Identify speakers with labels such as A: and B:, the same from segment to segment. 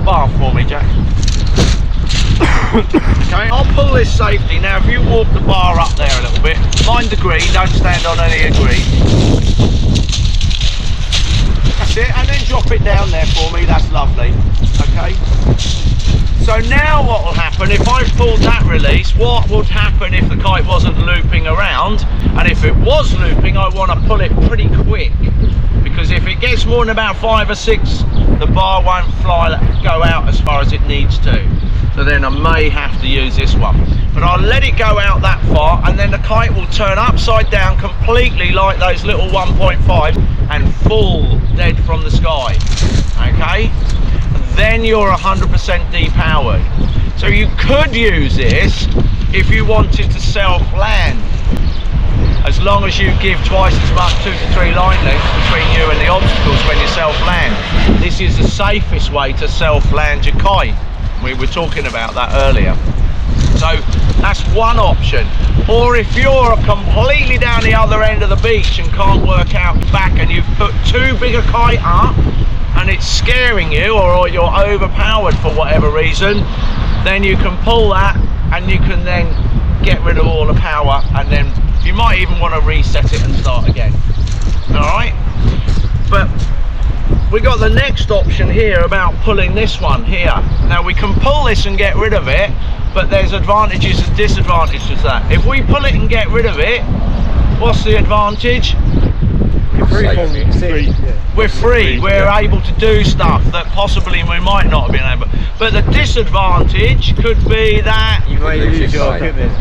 A: bar for me, Jack. Okay, I'll pull this safely. Now if you walk the bar up there a little bit, mind the green, don't stand on any of the green. That's it, and then drop it down there for me, that's lovely. Okay, so now what will happen, if I pulled that release, what would happen if the kite wasn't looping around? And if it was looping, I want to pull it pretty quick, because if it gets more than about 5 or 6, the bar won't go out as far as it needs to. So then I may have to use this one, but I'll let it go out that far, and then the kite will turn upside down completely like those little 1.5 and fall dead from the sky. Okay, and then you're 100% depowered. So you could use this if you wanted to self-land, as long as you give twice as much, 2 to 3 line lengths between you and the obstacles when you self-land. This is the safest way to self-land your kite. We were talking about that earlier. So that's one option. Or if you're completely down the other end of the beach and can't work out back, and you've put too big a kite up and it's scaring you, or you're overpowered for whatever reason, then you can pull that and you can then get rid of all the power, and then you might even want to reset it and start again. All right, but we got the next option here about pulling this one here. Now we can pull this and get rid of it, but there's advantages and disadvantages to that. If we pull it and get rid of it, what's the advantage? We're free. We're able to do stuff that possibly we might not have been able. But the disadvantage could be that
B: you may lose your equipment.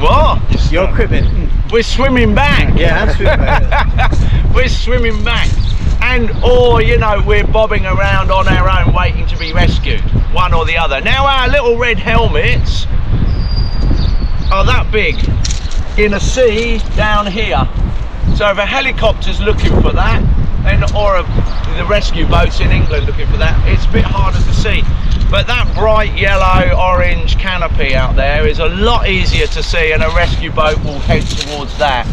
A: What?
B: Your equipment.
A: We're swimming back.
B: Yeah, I'm swimming back.
A: We're swimming back. And or you know, we're bobbing around on our own waiting to be rescued, one or the other. Now our little red helmets are that big in a sea down here, so if a helicopter's looking for that, then or the rescue boats in England looking for that, it's a bit harder to see. But that bright yellow orange canopy out there is a lot easier to see, and a rescue boat will head towards that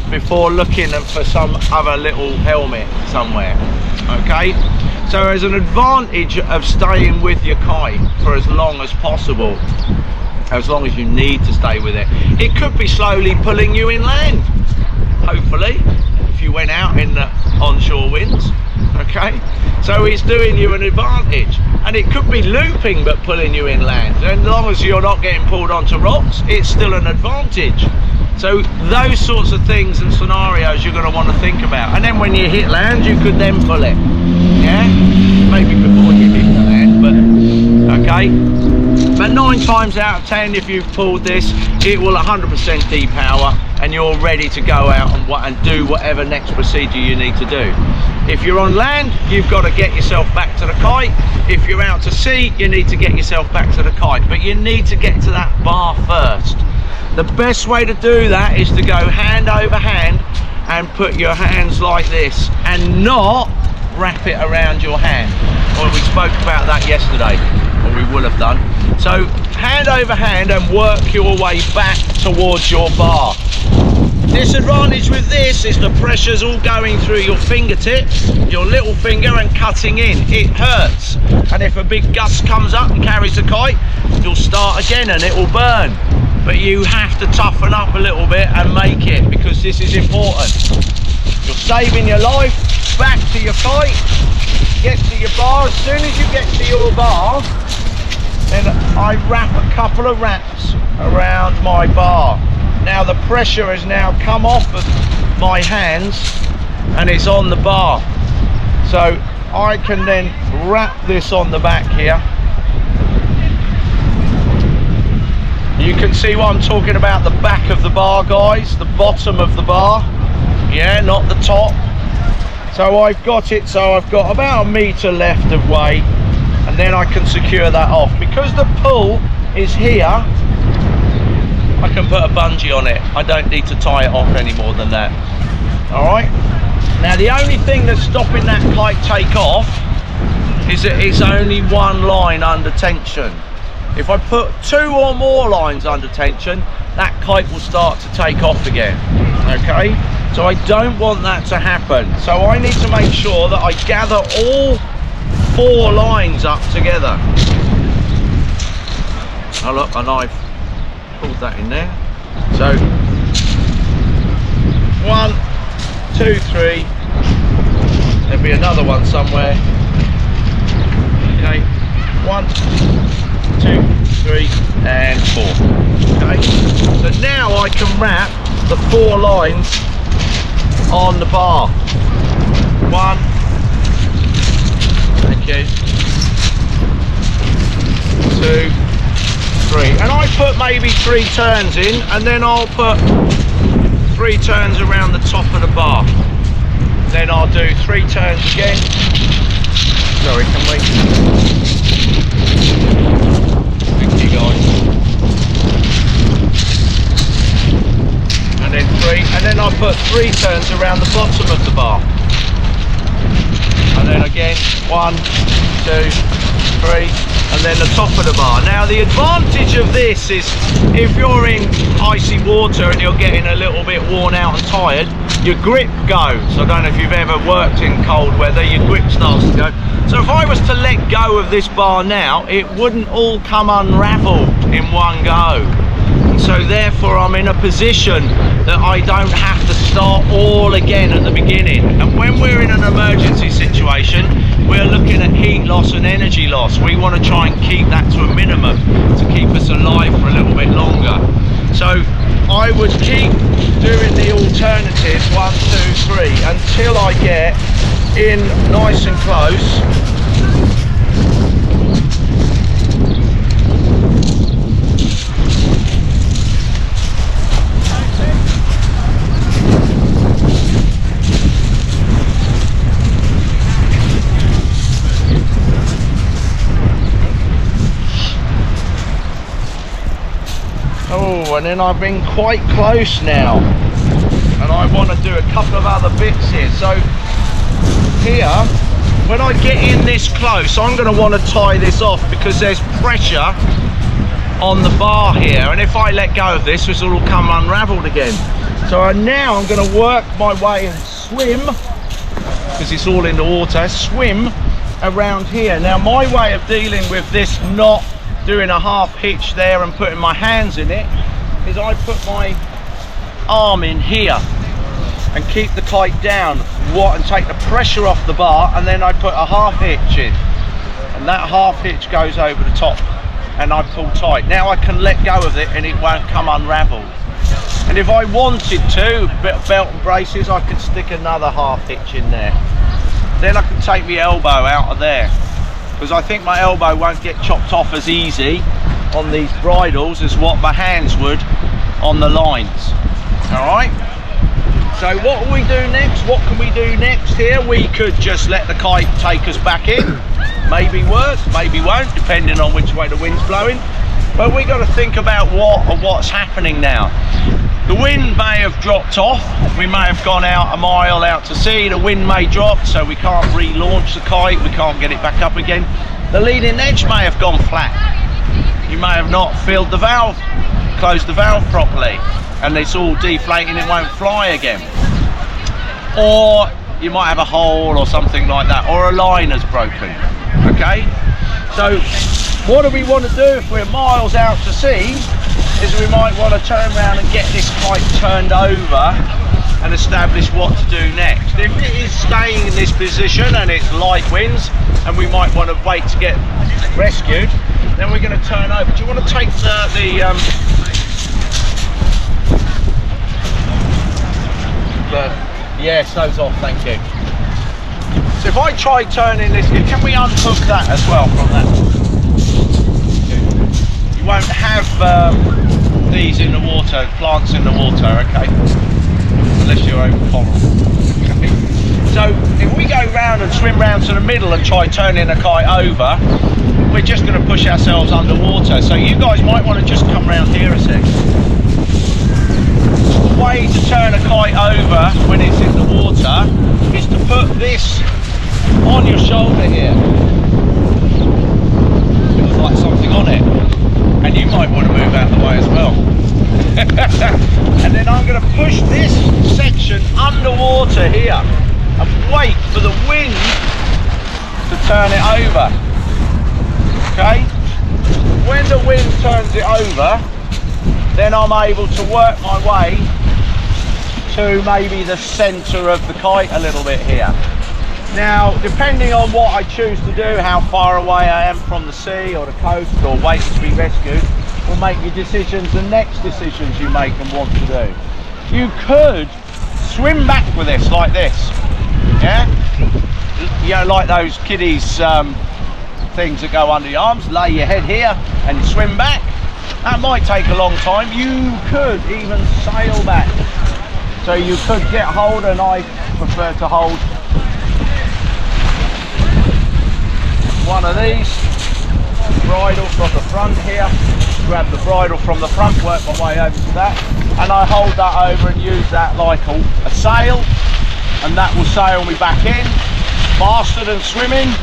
A: before looking for some other little helmet somewhere. Okay, so there's an advantage of staying with your kite for as long as possible, as long as you need to stay with it. It could be slowly pulling you inland, hopefully, if you went out in the onshore winds. Okay, so it's doing you an advantage, and it could be looping but pulling you inland, and as long as you're not getting pulled onto rocks, it's still an advantage. So those sorts of things and scenarios you're going to want to think about, and then when you hit land you could then pull it, yeah, maybe before you hit the land, but okay. But 9 times out of 10, if you've pulled this, it will 100% depower, and you're ready to go out and do whatever next procedure you need to do. If you're on land, you've got to get yourself back to the kite. If you're out to sea, you need to get yourself back to the kite, but you need to get to that bar first. The best way to do that is to go hand over hand and put your hands like this, and not wrap it around your hand. Well, we spoke about that yesterday, or we will have done. So hand over hand and work your way back towards your bar. Disadvantage with this is the pressure's all going through your fingertips, your little finger, and cutting in. It hurts, and if a big gust comes up and carries the kite, you'll start again and it will burn. But you have to toughen up a little bit and make it, because this is important. You're saving your life. Back to your kite, get to your bar. As soon as you get to your bar, then I wrap a couple of wraps around my bar. Now the pressure has now come off of my hands and it's on the bar, so I can then wrap this on the back here. You can see what I'm talking about, the back of the bar, guys, the bottom of the bar, yeah, not the top. So I've got it, so I've got about 1 meter left of weight, and then I can secure that off. Because the pull is here, I can put a bungee on it. I don't need to tie it off any more than that. All right, now the only thing that's stopping that kite take off is that it's only 1 line under tension. If I put 2 or more lines under tension, that kite will start to take off again. Okay, so I don't want that to happen. So I need to make sure that I gather all 4 lines up together. Oh look, and I've pulled that in there. So 1, 2, 3. There'll be another one somewhere. Okay, 1, 2, 3, and 4. Okay, so now I can wrap the 4 lines on the bar. 1, thank you, 2, 3, and I put maybe 3 turns in, and then I'll put 3 turns around the top of the bar. Then I'll do 3 turns again. Sorry, can we? Thank you guys. And then 3, and then I'll put 3 turns around the bottom of the bar. And then again, 1, 2, 3, and then the top of the bar. Now the advantage of this is if you're in icy water and you're getting a little bit worn out and tired, your grip goes. I don't know if you've ever worked in cold weather, your grip starts to go. So if I was to let go of this bar now, it wouldn't all come unraveled in one go. And so therefore I'm in a position that I don't have to start all again at the beginning. And when we're in an emergency situation, we're looking at heat loss and energy loss. We want to try and keep that to a minimum to keep us alive for a little bit longer. So I would keep doing the alternatives 1, 2, 3 until I get in nice and close. Oh, and then I've been quite close now, and I want to do a couple of other bits here. So here, when I get in this close, I'm going to want to tie this off because there's pressure on the bar here, and if I let go of this, this will all come unraveled again. So now I'm going to work my way and swim, because it's all in the water, swim around here. Now my way of dealing with this not doing a half hitch there and putting my hands in it is I put my arm in here and keep the kite down and take the pressure off the bar, and then I put a half hitch in, and that half hitch goes over the top and I pull tight. Now I can let go of it and it won't come unraveled. And if I wanted to, bit of belt and braces, I could stick another half hitch in there. Then I can take my elbow out of there, because I think my elbow won't get chopped off as easy on these bridles as what my hands would on the lines. All right, so what will we do next? What can we do next here? We could just let the kite take us back in. Maybe work, maybe won't, depending on which way the wind's blowing. But we got to think about what's happening now. The wind may have dropped off. We may have gone out a mile out to sea. The wind may drop, so we can't relaunch the kite. We can't get it back up again. The leading edge may have gone flat. You may have not filled the valve, closed the valve properly, and it's all deflating, it won't fly again. Or you might have a hole or something like that, or a line has broken. Okay, so what do we want to do if we're miles out to sea is we might want to turn around and get this kite turned over and establish what to do next. If it is staying in this position and it's light winds and we might want to wait to get rescued, then we're going to turn over. Do you want to take yes, those off, thank you. So if I try turning this, can we unhook that as well from that? You won't have these in the water, plants in the water, okay? Unless you're over coral. Okay. So if we go round and swim round to the middle and try turning the kite over, we're just going to push ourselves underwater. So you guys might want to just come round here a sec. The way to turn a kite over when it's in the water is to put this on your shoulder here. Feels like something on it. And you might want to move out of the way as well. And then I'm going to push this section underwater here and wait for the wind to turn it over. Okay? When the wind turns it over, then I'm able to work my way to maybe the centre of the kite a little bit here. Now, depending on what I choose to do, how far away I am from the sea or the coast or waiting to be rescued, will make your decisions, the next decisions you make and want to do. You could swim back with this like this, yeah? You know, like those kiddies things that go under your arms, lay your head here and you swim back. That might take a long time. You could even sail back. So you could get hold, and I prefer to hold one of these, bridle from the front here, grab the bridle from the front, work my way over to that, and I hold that over and use that like a sail, and that will sail me back in, faster than swimming,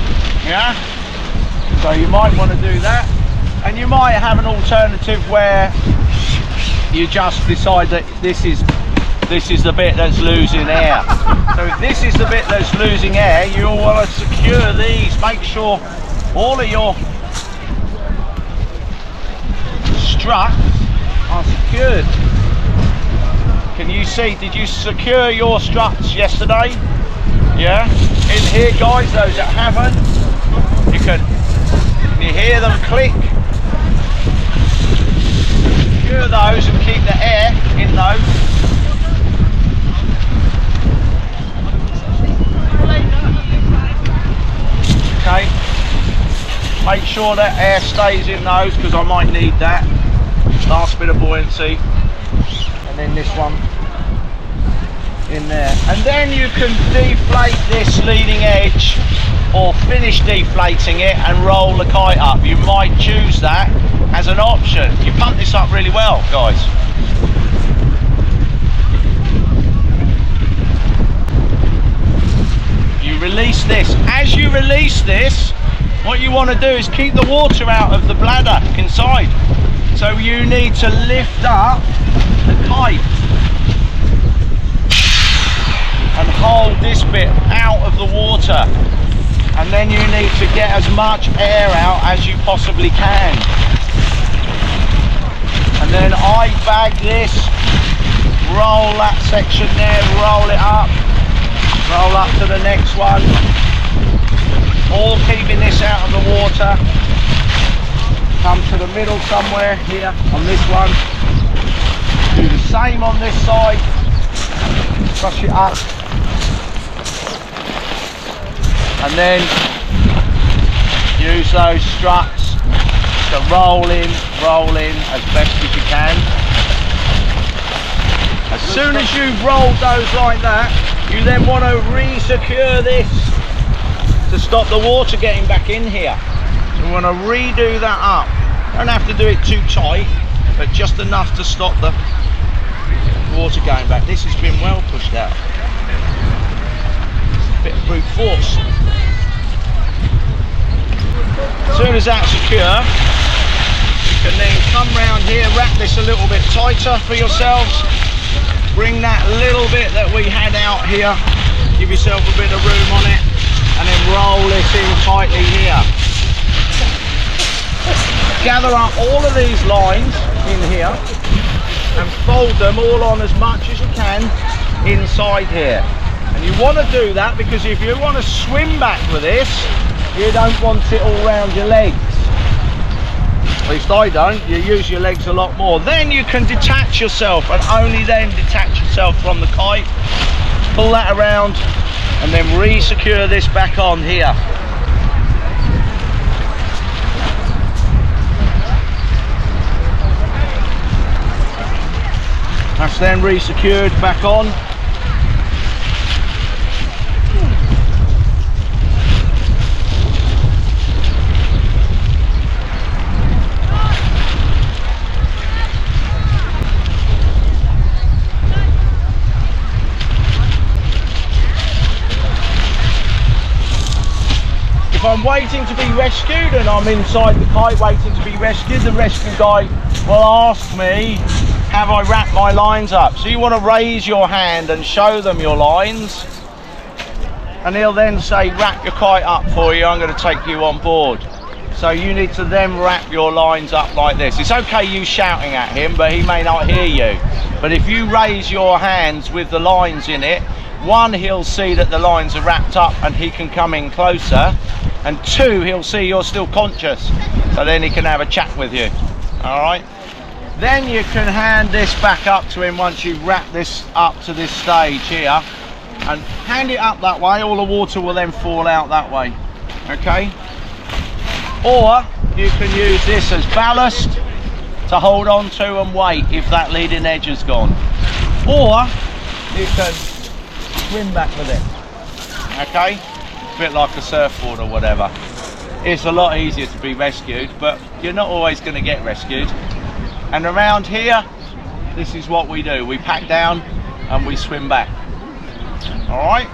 A: yeah? So you might want to do that, and you might have an alternative where you just decide that this is the bit that's losing air. So if this is the bit that's losing air, you'll want to secure these. Make sure all of your struts are secured. Can you see, did you secure your struts yesterday? Yeah? In here, guys, those that haven't, can you hear them click? Secure those and keep the air in those. Okay, make sure that air stays in those because I might need that last bit of buoyancy, and then this one in there, and then you can deflate this leading edge or finish deflating it and roll the kite up. You might choose that as an option. You pump this up really well, guys. Release this. As you release this, what you want to do is keep the water out of the bladder inside. So you need to lift up the kite and hold this bit out of the water, and then you need to get as much air out as you possibly can. And then I bag this, roll that section there, roll it up, roll up to the next one, all keeping this out of the water. Come to the middle somewhere here on this one, do the same on this side, brush it up, and then use those struts to roll in as best as you can. As soon as you've rolled those like that, you then want to re-secure this to stop the water getting back in here. So we want to redo that up. Don't have to do it too tight, but just enough to stop the water going back. This has been well pushed out. Bit of brute force. As soon as that's secure, you can then come round here, wrap this a little bit tighter for yourselves. Bring that little bit that we had out here, give yourself a bit of room on it, and then roll this in tightly here. Gather up all of these lines in here and fold them all on as much as you can inside here. And you want to do that because if you want to swim back with this, you don't want it all round your legs. At least I don't. You use your legs a lot more. Then you can detach yourself, and only then detach yourself from the kite. Pull that around and then re-secure this back on here. That's then re-secured back on. If I'm waiting to be rescued and I'm inside the kite waiting to be rescued, the rescue guy will ask me, have I wrapped my lines up? So you want to raise your hand and show them your lines, and he'll then say, wrap your kite up for you, I'm going to take you on board. So you need to then wrap your lines up like this. It's okay you shouting at him, but he may not hear you. But if you raise your hands with the lines in it, one, he'll see that the lines are wrapped up and he can come in closer, and two, he'll see you're still conscious, so then he can have a chat with you. All right, then you can hand this back up to him once you've wrapped this up to this stage here, and hand it up that way. All the water will then fall out that way. Okay, or you can use this as ballast to hold on to and wait if that leading edge is gone, or you can swim back with it. Okay, a bit like a surfboard or whatever. It's a lot easier to be rescued, but you're not always going to get rescued. And around here, this is what we do. We pack down and we swim back. All right.